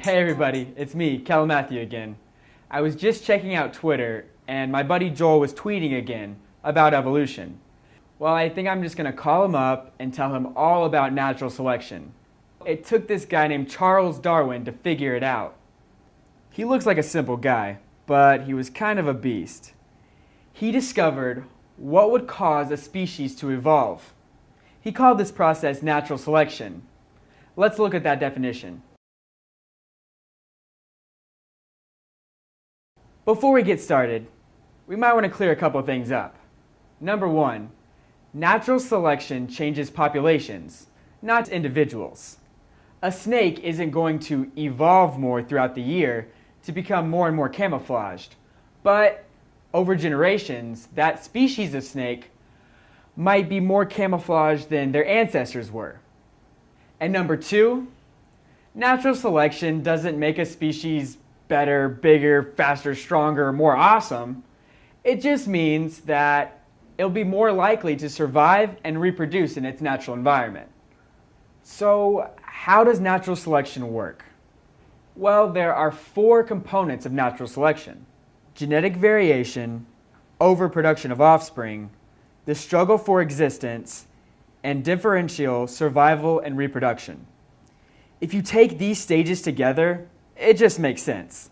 Hey everybody, it's me, Cal Matthew again. I was just checking out Twitter and my buddy Joel was tweeting again about evolution. Well, I think I'm just going to call him up and tell him all about natural selection. It took this guy named Charles Darwin to figure it out. He looks like a simple guy, but he was kind of a beast. He discovered what would cause a species to evolve. He called this process natural selection. Let's look at that definition. Before we get started, we might want to clear a couple things up. Number one, natural selection changes populations, not individuals. A snake isn't going to evolve more throughout the year to become more and more camouflaged, but over generations, that species of snake might be more camouflaged than their ancestors were. And number two, natural selection doesn't make a species better, bigger, faster, stronger, more awesome. It just means that it'll be more likely to survive and reproduce in its natural environment. So, how does natural selection work? Well, there are four components of natural selection: genetic variation, overproduction of offspring, the struggle for existence, and differential survival and reproduction. If you take these stages together, it just makes sense.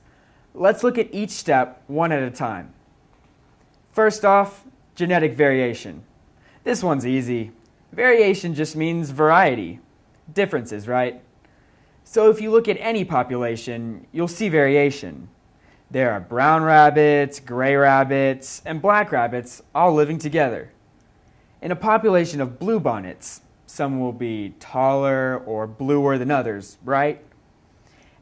Let's look at each step one at a time. First off, genetic variation. This one's easy. Variation just means variety. Differences, right? So if you look at any population, you'll see variation. There are brown rabbits, gray rabbits, and black rabbits all living together. In a population of bluebonnets, some will be taller or bluer than others, right?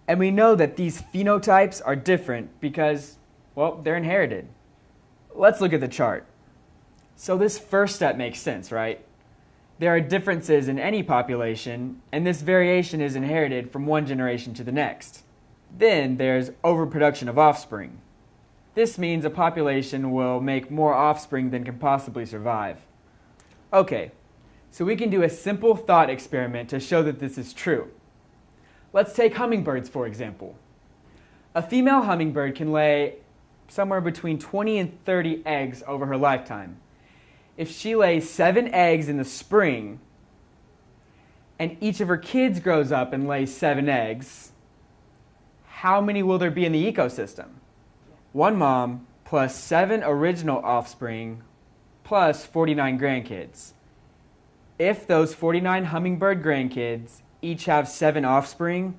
And we know that these phenotypes are different because, well, they're inherited. Let's look at the chart. So this first step makes sense, right? There are differences in any population, and this variation is inherited from one generation to the next. Then there's overproduction of offspring. This means a population will make more offspring than can possibly survive. Okay, so we can do a simple thought experiment to show that this is true. Let's take hummingbirds, for example. A female hummingbird can lay somewhere between 20 and 30 eggs over her lifetime. If she lays 7 eggs in the spring, and each of her kids grows up and lays 7 eggs, how many will there be in the ecosystem? One mom plus 7 original offspring plus 49 grandkids. If those 49 hummingbird grandkids each have 7 offspring,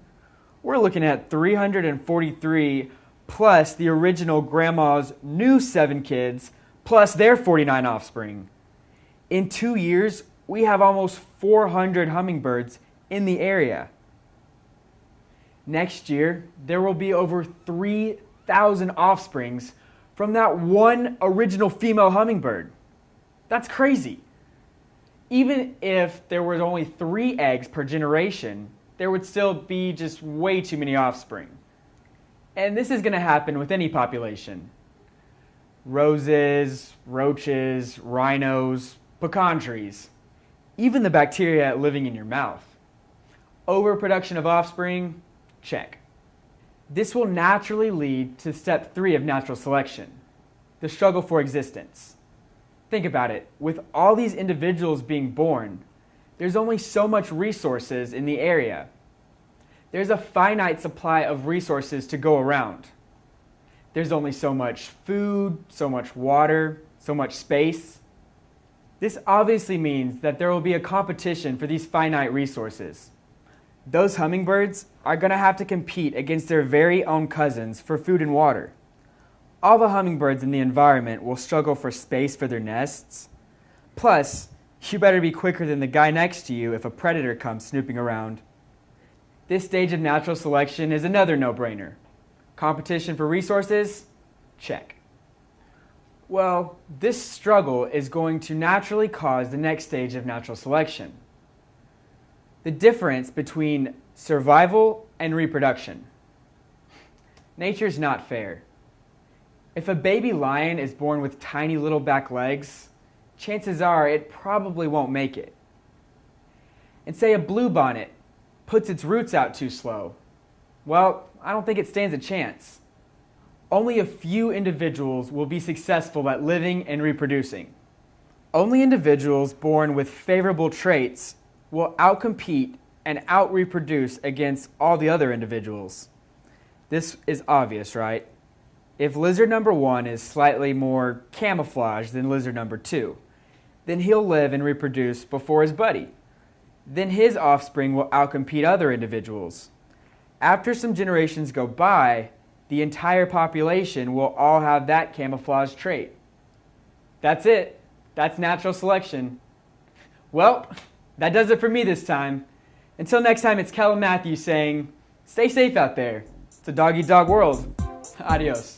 we're looking at 343 plus the original grandma's new 7 kids plus their 49 offspring. In 2 years, we have almost 400 hummingbirds in the area. Next year, there will be over 3,000 offsprings from that one original female hummingbird. That's crazy. Even if there was only 3 eggs per generation, there would still be just way too many offspring. And this is going to happen with any population. Roses, roaches, rhinos, pecan trees, even the bacteria living in your mouth. Overproduction of offspring, check. This will naturally lead to step 3 of natural selection, the struggle for existence. Think about it. With all these individuals being born, there's only so much resources in the area. There's a finite supply of resources to go around. There's only so much food, so much water, so much space. This obviously means that there will be a competition for these finite resources. Those hummingbirds are going to have to compete against their very own cousins for food and water. All the hummingbirds in the environment will struggle for space for their nests. Plus, you better be quicker than the guy next to you if a predator comes snooping around. This stage of natural selection is another no-brainer. Competition for resources? Check. Well, this struggle is going to naturally cause the next stage of natural selection: the difference between survival and reproduction. Nature's not fair. If a baby lion is born with tiny little back legs, chances are it probably won't make it. And say a bluebonnet puts its roots out too slow, Well, I don't think it stands a chance. Only a few individuals will be successful at living and reproducing. Only individuals born with favorable traits will outcompete and out-reproduce against all the other individuals. This is obvious, right? If lizard number 1 is slightly more camouflaged than lizard number 2, then he'll live and reproduce before his buddy. Then his offspring will outcompete other individuals. After some generations go by, the entire population will all have that camouflage trait. That's it. That's natural selection. Well, that does it for me this time. Until next time, it's Kellen Matthews saying, stay safe out there. It's a dog-eat-dog world. Adios.